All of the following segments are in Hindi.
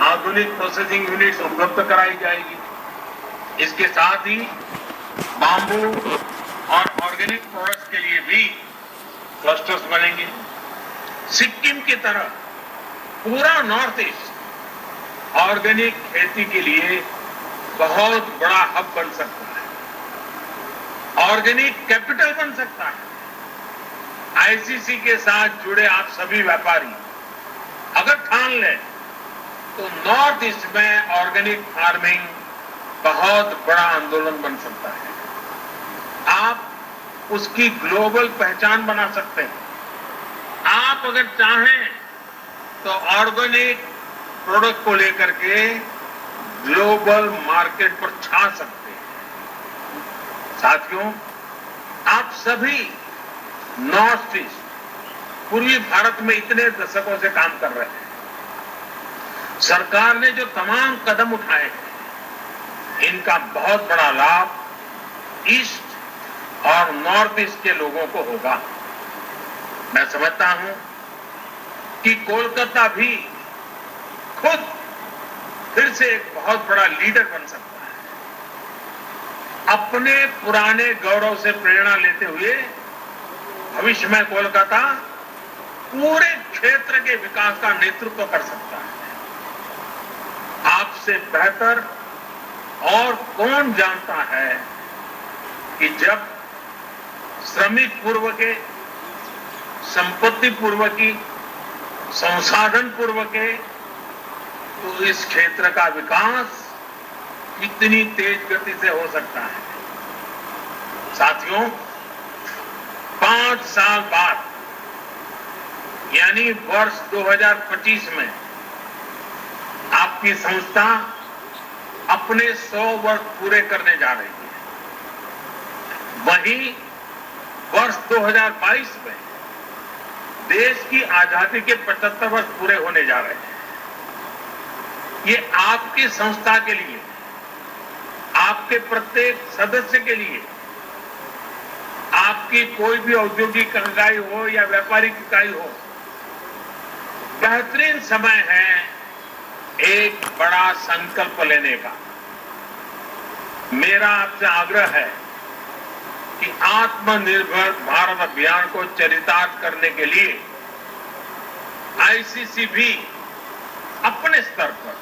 आधुनिक प्रोसेसिंग यूनिट्स उपलब्ध कराई जाएगी। इसके साथ ही बाम्बू और ऑर्गेनिक प्रोडक्ट्स के लिए भी क्लस्टर्स बनेंगे। सिक्किम की तरह पूरा नॉर्थ ईस्ट ऑर्गेनिक खेती के लिए बहुत बड़ा हब बन सकता है, ऑर्गेनिक कैपिटल बन सकता है। आईसीसी के साथ जुड़े आप सभी व्यापारी अगर ठान लें तो नॉर्थ ईस्ट में ऑर्गेनिक फार्मिंग बहुत बड़ा आंदोलन बन सकता है। आप उसकी ग्लोबल पहचान बना सकते हैं। आप अगर चाहें तो ऑर्गेनिक प्रोडक्ट को लेकर के ग्लोबल मार्केट पर छा सकते हैं। साथियों, आप सभी नॉर्थ ईस्ट पूर्वी भारत में इतने दशकों से काम कर रहे हैं। सरकार ने जो तमाम कदम उठाए हैं, इनका बहुत बड़ा लाभ ईस्ट और नॉर्थ ईस्ट के लोगों को होगा। मैं समझता हूं कि कोलकाता भी खुद फिर से एक बहुत बड़ा लीडर बन सकता है। अपने पुराने गौरव से प्रेरणा लेते हुए भविष्य में कोलकाता पूरे क्षेत्र के विकास का नेतृत्व कर सकता है। आपसे बेहतर और कौन जानता है कि जब श्रमिक पूर्व के, संपत्ति पूर्व की, संसाधन पूर्व के, तो इस क्षेत्र का विकास कितनी तेज गति से हो सकता है। साथियों, 5 साल बाद यानी वर्ष 2025 में आपकी संस्था अपने 100 वर्ष पूरे करने जा रही है। वहीं वर्ष 2022 में देश की आजादी के 75 वर्ष पूरे होने जा रहे हैं। ये आपकी संस्था के लिए, आपके प्रत्येक सदस्य के लिए, आपकी कोई भी औद्योगिक इकाई हो या व्यापारिक इकाई हो, बेहतरीन समय है एक बड़ा संकल्प लेने का। मेरा आपसे आग्रह है कि आत्मनिर्भर भारत अभियान को चरितार्थ करने के लिए आईसीसी भी अपने स्तर पर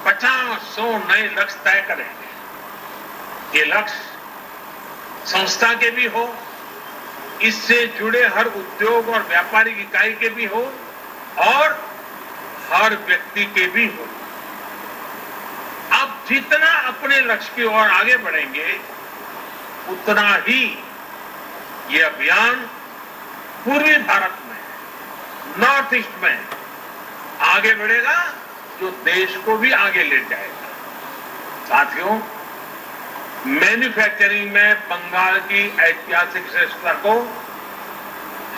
50-100 नए लक्ष्य तय करेंगे। ये लक्ष्य संस्था के भी हो, इससे जुड़े हर उद्योग और व्यापारिक इकाई के भी हो और हर व्यक्ति के भी हो। आप जितना अपने लक्ष्य की ओर आगे बढ़ेंगे, उतना ही ये अभियान पूर्वी भारत में, नॉर्थ ईस्ट में आगे बढ़ेगा, जो देश को भी आगे ले जाएगा। साथियों, मैन्युफैक्चरिंग में बंगाल की ऐतिहासिक श्रेष्ठता को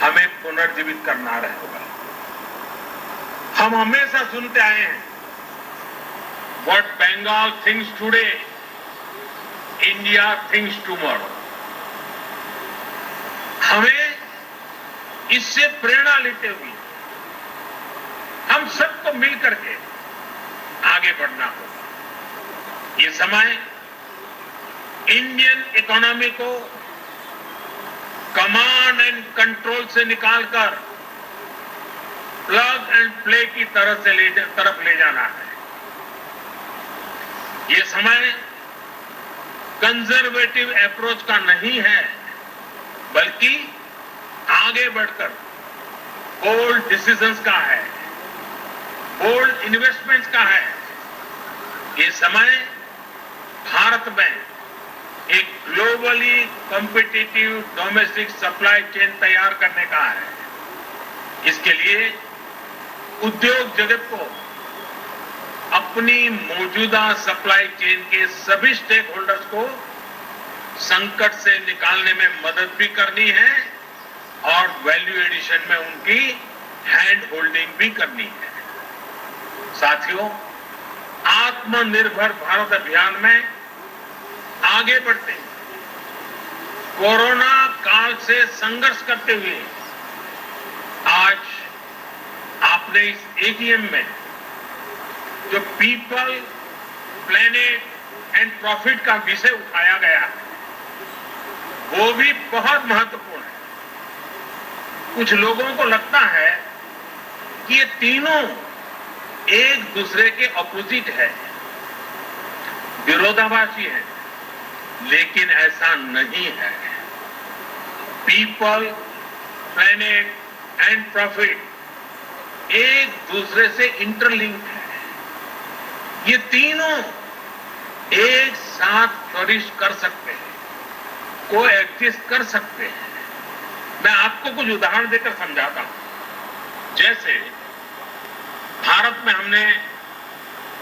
हमें पुनर्जीवित करना रहेगा। हम हमेशा सुनते आए हैं, what Bengal thinks today, India thinks tomorrow. हमें इससे प्रेरणा लेते हुए हम सबको मिलकर के आगे बढ़ना होगा। ये समय इंडियन इकोनॉमी को कमांड एंड कंट्रोल से निकालकर प्लग एंड प्ले की तरफ ले जाना है। ये समय कंजर्वेटिव अप्रोच का नहीं है, बल्कि आगे बढ़कर बोल्ड डिसीजंस का है, बोल्ड इन्वेस्टमेंट्स का है। ये समय भारत में एक globally competitive domestic supply chain तैयार करने का है। इसके लिए उद्योग जगत को अपनी मौजूदा सप्लाई चेन के सभी स्टेक होल्डर्स को संकट से निकालने में मदद भी करनी है और वैल्यू एडिशन में उनकी हैंड होल्डिंग भी करनी है। साथियों, आत्मनिर्भर भारत अभियान में आगे बढ़ते हैं। कोरोना काल से संघर्ष करते हुए आज आपने इस एटीएम में जो पीपल, प्लेनेट एंड प्रॉफिट का विषय उठाया गया है वो भी बहुत महत्वपूर्ण है। कुछ लोगों को लगता है कि ये तीनों एक दूसरे के ऑपोजिट है, विरोधाभासी है, लेकिन ऐसा नहीं है। पीपल, प्लेनेट एंड प्रॉफिट एक दूसरे से इंटरलिंक्ड है। ये तीनों एक साथ फ्लरिश कर सकते हैं, कोएग्जिस्ट कर सकते हैं। मैं आपको कुछ उदाहरण देकर समझाता हूं। जैसे भारत में हमने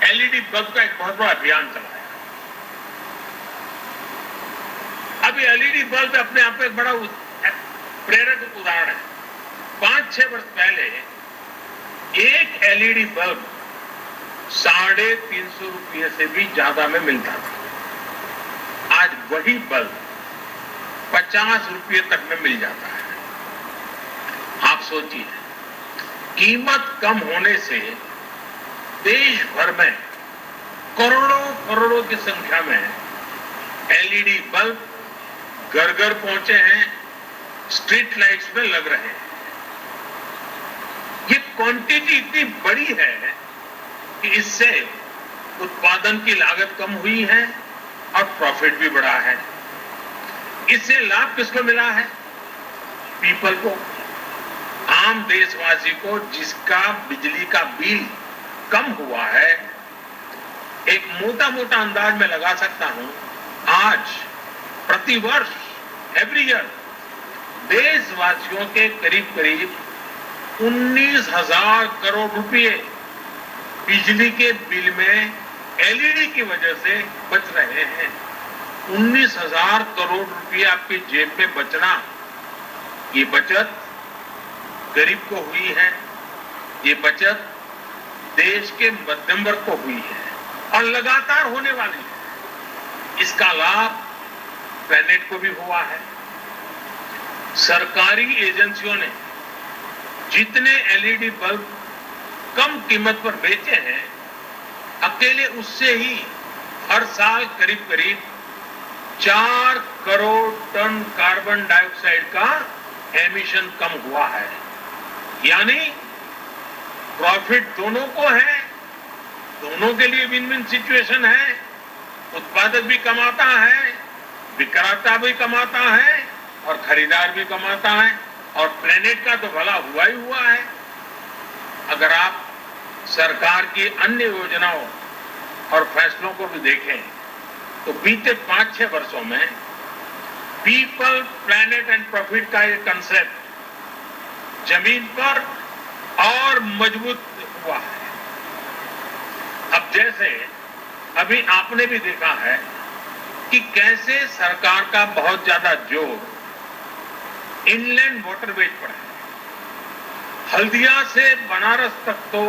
एलईडी बल्ब का एक बहुत बड़ा अभियान चलाया। अब ये एलईडी बल्ब अपने आप में एक बड़ा प्रेरक उदाहरण है। 5-6 वर्ष पहले एक एलईडी बल्ब 350 रुपये से भी ज्यादा में मिलता था। आज वही बल्ब 50 रुपये तक में मिल जाता है। आप सोचिए, कीमत कम होने से देश भर में करोड़ों करोड़ों की संख्या में एलईडी बल्ब घर घर पहुंचे हैं, स्ट्रीट लाइट्स में लग रहे हैं। ये क्वांटिटी इतनी बड़ी है कि इससे उत्पादन की लागत कम हुई है और प्रॉफिट भी बढ़ा है। इससे लाभ किसको मिला है? पीपल को, आम देशवासी को, जिसका बिजली का बिल कम हुआ है। एक मोटा मोटा अंदाज में लगा सकता हूं, आज प्रतिवर्ष एवरी ईयर देशवासियों के करीब करीब 19,000 करोड़ रुपए बिजली के बिल में एलईडी की वजह से बच रहे हैं। 19,000 करोड़ रुपए आपकी जेब में बचना, ये बचत गरीब को हुई है, ये बचत देश के मध्यम वर्ग को हुई है और लगातार होने वाली है। इसका लाभ प्लेनेट को भी हुआ है। सरकारी एजेंसियों ने जितने एलईडी बल्ब कम कीमत पर बेचे हैं, अकेले उससे ही हर साल करीब करीब 4 करोड़ टन कार्बन डाइऑक्साइड का एमिशन कम हुआ है। यानी प्रॉफिट दोनों को है, दोनों के लिए विन विन सिचुएशन है। उत्पादक भी कमाता है, विक्रेता भी कमाता है और खरीदार भी कमाता है, और प्लेनेट का तो भला हुआ ही हुआ है। अगर आप सरकार की अन्य योजनाओं और फैसलों को भी देखें तो बीते 5-6 वर्षों में पीपल, प्लेनेट एंड प्रॉफिट का ये कंसेप्ट जमीन पर और मजबूत हुआ है। अब जैसे अभी आपने भी देखा है कि कैसे सरकार का बहुत ज्यादा जोर इनलैंड वाटरवेज पर है। हल्दिया से बनारस तक तो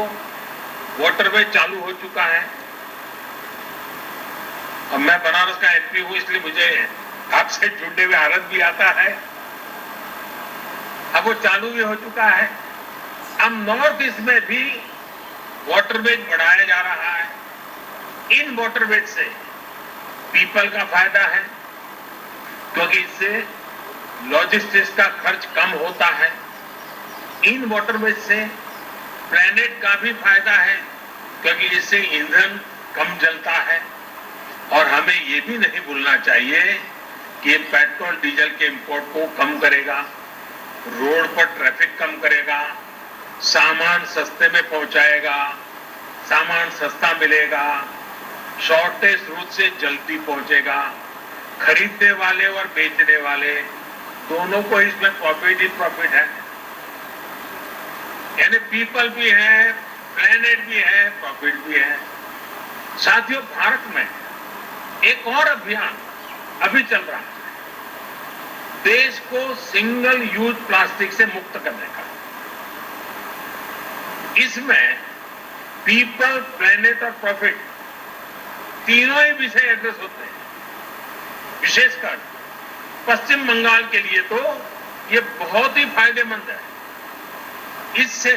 वाटरवेज चालू हो चुका है। और मैं बनारस का एमपी हूं, इसलिए मुझे आपसे जुड़ने में आनंद भी आता है। अब वो चालू भी हो चुका है। अब नॉर्थ ईस्ट में भी वाटरवेज बढ़ाया जा रहा है। इन वाटरवेज से पीपल का फायदा है, क्योंकि इससे लॉजिस्टिक्स का खर्च कम होता है। इन वाटरवेज से प्लेनेट का भी फायदा है, क्योंकि इससे ईंधन कम जलता है। और हमें ये भी नहीं भूलना चाहिए कि पेट्रोल डीजल के इंपोर्ट को कम करेगा, रोड पर ट्रैफिक कम करेगा, सामान सस्ते में पहुंचाएगा, सामान सस्ता मिलेगा, शॉर्टेज रूट से जल्दी पहुंचेगा। खरीदने वाले और बेचने वाले दोनों को इसमें प्रॉफिट ही प्रॉफिट है। यानी पीपल भी है, प्लेनेट भी है, प्रॉफिट भी है। साथियों, भारत में एक और अभियान अभी चल रहा है, देश को सिंगल यूज प्लास्टिक से मुक्त करने का। इसमें पीपल, प्लेनेट और प्रॉफिट तीनों ही विषय एड्रेस होते हैं। विशेषकर पश्चिम बंगाल के लिए तो ये बहुत ही फायदेमंद है। इससे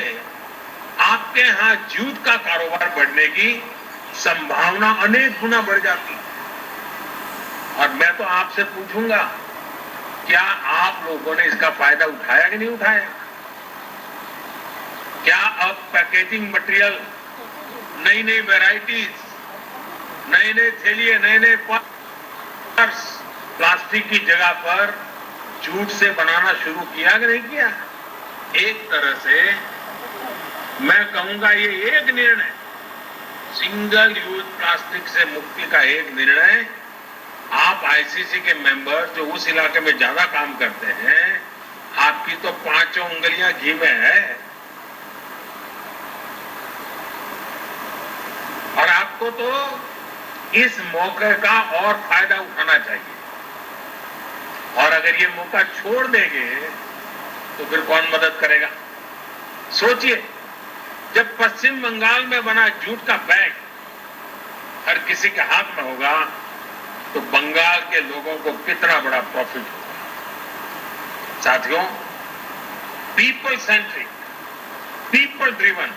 आपके यहां जूट का कारोबार बढ़ने की संभावना अनेक गुना बढ़ जाती है। और मैं तो आपसे पूछूंगा, क्या आप लोगों ने इसका फायदा उठाया कि नहीं उठाया? क्या अब पैकेजिंग मटेरियल, नई नई वैरायटीज, नए नए थैलिए, नए नए पर्स प्लास्टिक की जगह पर जूट से बनाना शुरू किया कि नहीं किया? एक तरह से मैं कहूंगा ये एक निर्णय, सिंगल यूज प्लास्टिक से मुक्ति का एक निर्णय, आप आईसीसी के मेंबर जो उस इलाके में ज्यादा काम करते हैं, आपकी तो 5 उंगलियां घी में है और आपको तो इस मौके का और फायदा उठाना चाहिए। और अगर ये मौका छोड़ देंगे तो फिर कौन मदद करेगा? सोचिए, जब पश्चिम बंगाल में बना जूट का बैग हर किसी के हाथ में होगा तो बंगाल के लोगों को कितना बड़ा प्रॉफिट होगा। साथियों, पीपल सेंट्रिक, पीपल ड्रिवन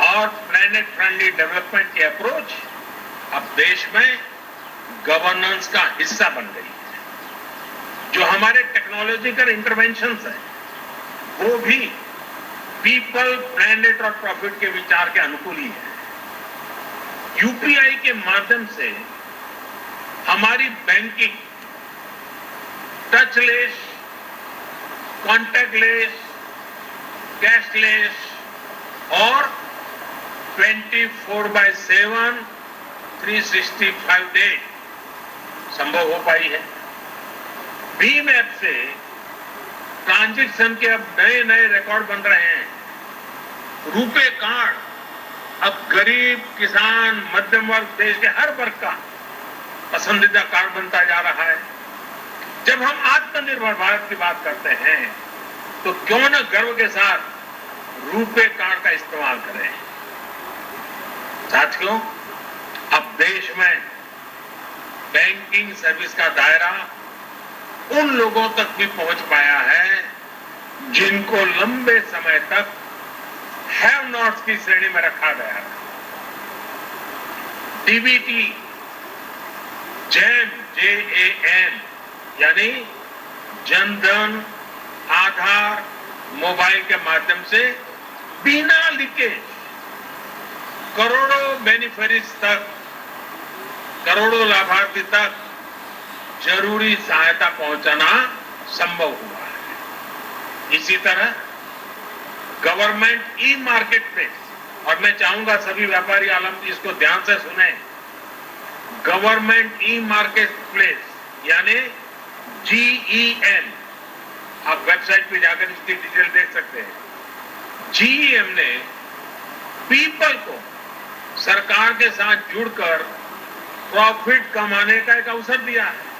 और प्लैनेट फ्रेंडली डेवलपमेंट की अप्रोच अब देश में गवर्नेंस का हिस्सा बन गई है। जो हमारे टेक्नोलॉजिकल इंटरवेंशंस है वो भी पीपल, प्लैनेट और प्रॉफिट के विचार के अनुकूल ही है। यूपीआई के माध्यम से हमारी बैंकिंग टचलेस, कॉन्टैक्टलेस, कैशलेस और 24/7 365 डे संभव हो पाई है। भीम ऐप से ट्रांजैक्शन के अब नए नए रिकॉर्ड बन रहे हैं। रुपे कार्ड अब गरीब, किसान, मध्यम वर्ग, देश के हर वर्ग का पसंदीदा कार्ड बनता जा रहा है। जब हम आत्मनिर्भर भारत की बात करते हैं तो क्यों न गर्व के साथ रुपे कार्ड का इस्तेमाल करें। साथियों, अब देश में बैंकिंग सर्विस का दायरा उन लोगों तक भी पहुंच पाया है जिनको लंबे समय तक हैव नॉट्स की श्रेणी में रखा गया था। डीबीटी, जैम, JAM यानी जनधन, आधार, मोबाइल के माध्यम से बिना लीकेज करोड़ों बेनिफिशियरीज तक, करोड़ों लाभार्थी तक जरूरी सहायता पहुंचाना संभव हुआ है। इसी तरह गवर्नमेंट ई मार्केट प्लेस, और मैं चाहूंगा सभी व्यापारी आलम इसको ध्यान से सुने, गवर्नमेंट ई मार्केट प्लेस यानी GEM, आप वेबसाइट पे जाकर इसकी डिटेल देख सकते हैं। GEM ने पीपल को सरकार के साथ जुड़कर प्रॉफिट कमाने का एक अवसर दिया है।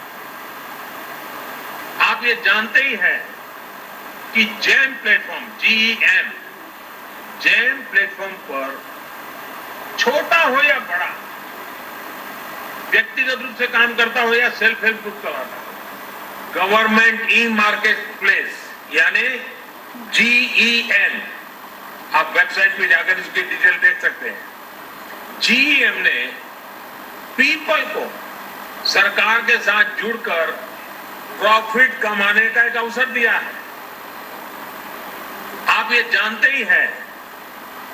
आप ये जानते ही हैं कि jam platform, GEM, jam platform पर छोटा हो या बड़ा, व्यक्तिगत रूप से काम करता हो या सेल्फ हेल्प ग्रुप चलाता हो, गवर्नमेंट ई मार्केट प्लेस यानी GEM, आप वेबसाइट पे जाकर इसकी डिटेल देख सकते हैं। GEM ने पीपल को सरकार के साथ जुड़कर प्रॉफिट कमाने का एक अवसर दिया है। आप ये जानते ही हैं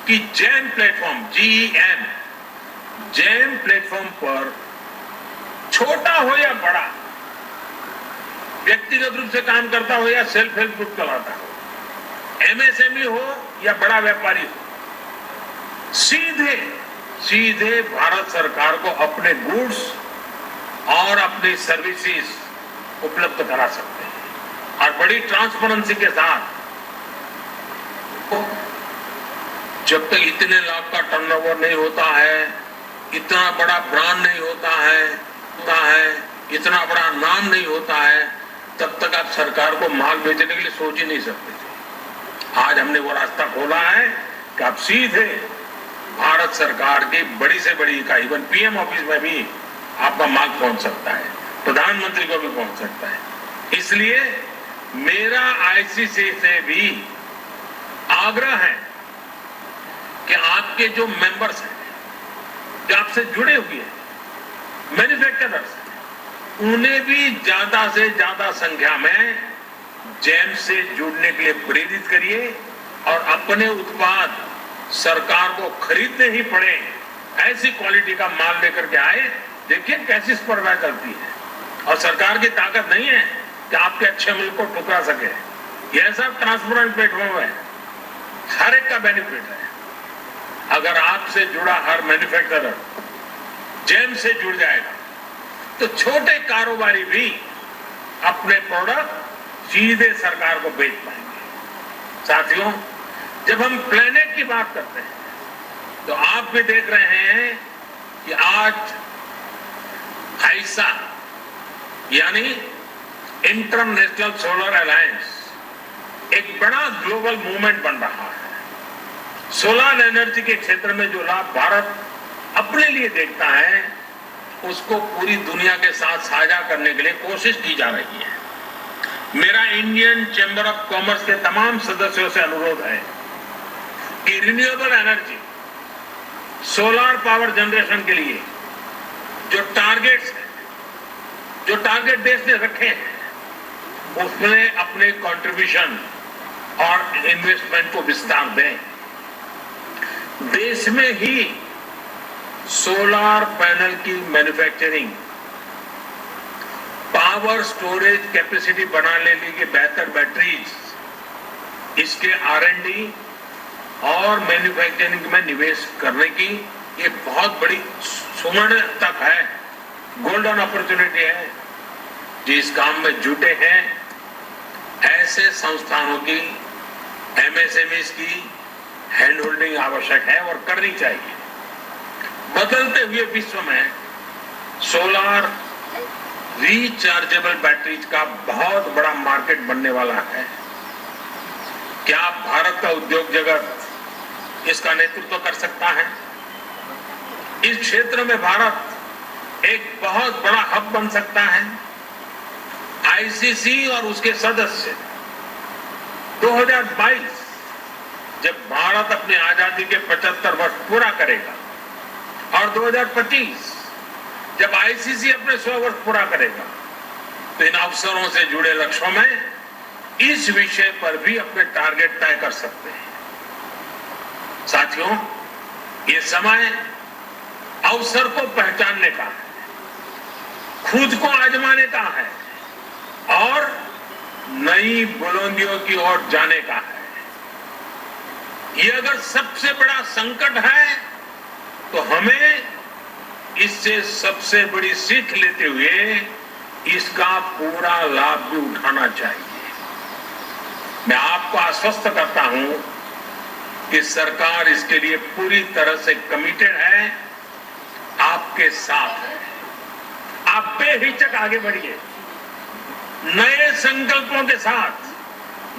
कि jam platform, GEM, jam platform पर छोटा हो या बड़ा, व्यक्तिगत रूप से काम करता हो या सेल्फ हेल्प ग्रुप चलाता हो, MSME हो या बड़ा व्यापारी हो, सीधे भारत सरकार को अपने गुड्स और अपनी सर्विसेज उपलब्ध करा सकते हैं और बड़ी ट्रांसपेरेंसी के साथ। जब तक इतने लाख का टर्नओवर नहीं होता है, इतना बड़ा ब्रांड नहीं होता है, इतना बड़ा नाम नहीं होता है, तब तक आप सरकार को माल बेचने के लिए सोच ही नहीं सकते थे। आज हमने वो रास्ता खोला है कि आप सीधे भारत सरकार की बड़ी से बड़ी इकाई, इवन PM ऑफिस में भी आपका माल पहुंच सकता है, प्रधानमंत्री को भी पहुंच सकता है। इसलिए मेरा ICC से भी आग्रह है कि आपके जो मेंबर्स हैं, जो आपसे जुड़े हुए हैं, मैन्युफैक्चरर्स, उन्हें भी ज्यादा से ज्यादा संख्या में जेम्स से जुड़ने के लिए प्रेरित करिए और अपने उत्पाद सरकार को खरीदने ही पड़े ऐसी क्वालिटी का माल लेकर के आए। देखिए कैसी स्पर्धा चलती है, और सरकार की ताकत नहीं है कि आपके अच्छे मुल्क को ठुकरा सके। यह सब ट्रांसपेरेंट प्लेटफॉर्म है, हर एक का बेनिफिट है। अगर आपसे जुड़ा हर मैन्युफैक्चरर जेम्स से जुड़ जाएगा तो छोटे कारोबारी भी अपने प्रोडक्ट सीधे सरकार को बेच पाएंगे। साथियों, जब हम प्लेनेट की बात करते हैं तो आप भी देख रहे हैं कि आज आईसा यानी इंटरनेशनल सोलर अलायंस एक बड़ा ग्लोबल मूवमेंट बन रहा है। सोलर एनर्जी के क्षेत्र में जो लाभ भारत अपने लिए देखता है, उसको पूरी दुनिया के साथ साझा करने के लिए कोशिश की जा रही है। मेरा इंडियन चैम्बर ऑफ कॉमर्स के तमाम सदस्यों से अनुरोध है कि renewable energy, solar power generation के लिए जो टारगेट्स हैं, जो टारगेट देश ने रखे हैं, उसमें अपने कंट्रीब्यूशन और इन्वेस्टमेंट को विस्तार दें। देश में ही सोलर पैनल की मैन्युफैक्चरिंग, पावर स्टोरेज कैपेसिटी बनाने के लिए बेहतर बैटरीज, इसके R&D और मैन्युफैक्चरिंग में निवेश करने की ये बहुत बड़ी सुवर्ण तक है, गोल्डन अपॉर्चुनिटी है। जिस काम में जुटे हैं ऐसे संस्थानों की, MSMEs की हैंड होल्डिंग आवश्यक है और करनी चाहिए। बदलते हुए विश्व में सोलर रिचार्जेबल बैटरीज का बहुत बड़ा मार्केट बनने वाला है। क्या भारत का उद्योग जगत इसका नेतृत्व कर सकता है? इस क्षेत्र में भारत एक बहुत बड़ा हब बन सकता है। ICC और उसके सदस्य 2022 जब भारत अपनी आजादी के 75 वर्ष पूरा करेगा और 2025 जब ICC अपने 100 वर्ष पूरा करेगा, तो इन अवसरों से जुड़े लक्ष्यों में इस विषय पर भी अपने टारगेट तय कर सकते हैं। साथियों, ये समय अवसर को पहचानने का है, खुद को आजमाने का है और नई बुलंदियों की ओर जाने का है। ये अगर सबसे बड़ा संकट है तो हमें इससे सबसे बड़ी सीख लेते हुए इसका पूरा लाभ भी उठाना चाहिए। मैं आपको आश्वस्त करता हूं कि सरकार इसके लिए पूरी तरह से कमिटेड है, आपके साथ है। आप बेहिचक आगे बढ़िए, नए संकल्पों के साथ,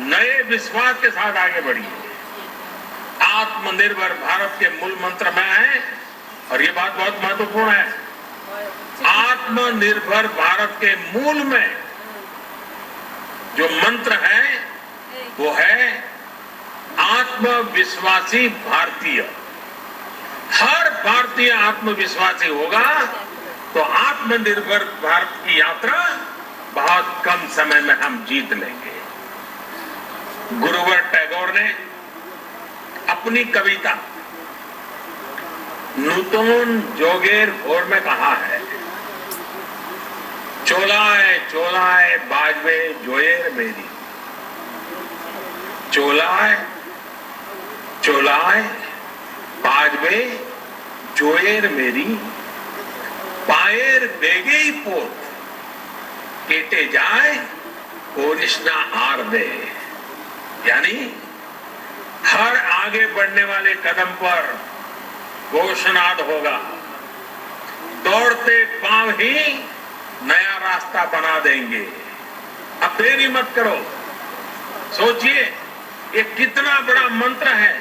नए विश्वास के साथ आगे बढ़िए। आत्मनिर्भर भारत के मूल मंत्र में है, और ये बात बहुत महत्वपूर्ण है, आत्मनिर्भर भारत के मूल में जो मंत्र है वो है आत्मविश्वासी भारतीय। हर भारतीय आत्मविश्वासी होगा तो आत्मनिर्भर भारत की यात्रा बहुत कम समय में हम जीत लेंगे। गुरुवर टैगोर ने अपनी कविता नूतन जोगेर भोर में कहा है, चोलाए चोलाए बाजवे जोएर मेरी, चोलाए चोलाए बाजवे जोएर मेरी, पाएर बेगे ही पोत केटे जाए कोरिश्ना आर दे। यानी हर आगे बढ़ने वाले कदम पर घोषणाद होगा, दौड़ते पांव ही नया रास्ता बना देंगे। अब देरी मत करो, सोचिए ये कितना बड़ा मंत्र है,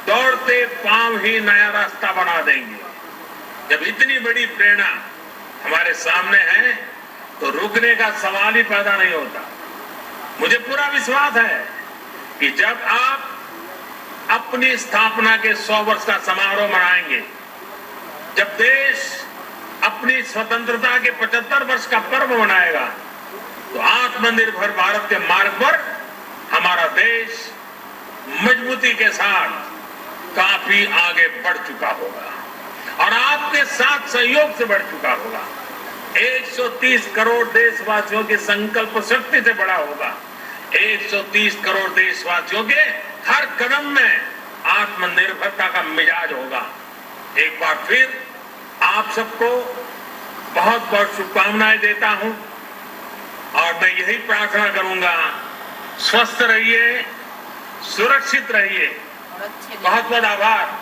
दौड़ते पांव ही नया रास्ता बना देंगे। जब इतनी बड़ी प्रेरणा हमारे सामने है तो रुकने का सवाल ही पैदा नहीं होता। मुझे पूरा विश्वास है कि जब आप अपनी स्थापना के 100 वर्ष का समारोह मनाएंगे, जब देश अपनी स्वतंत्रता के 75 वर्ष का पर्व मनाएगा, तो आत्मनिर्भर भारत के मार्ग पर हमारा देश मजबूती के साथ काफी आगे बढ़ चुका होगा और आपके साथ सहयोग से बढ़ चुका होगा। 130 करोड़ देशवासियों की संकल्प शक्ति से बड़ा होगा। 130 करोड़ देशवासियों के हर कदम में आत्मनिर्भरता का मिजाज होगा। एक बार फिर आप सबको बहुत बहुत शुभकामनाएं देता हूं और मैं यही प्रार्थना करूंगा, स्वस्थ रहिए, सुरक्षित रहिए। बहुत बहुत आभार।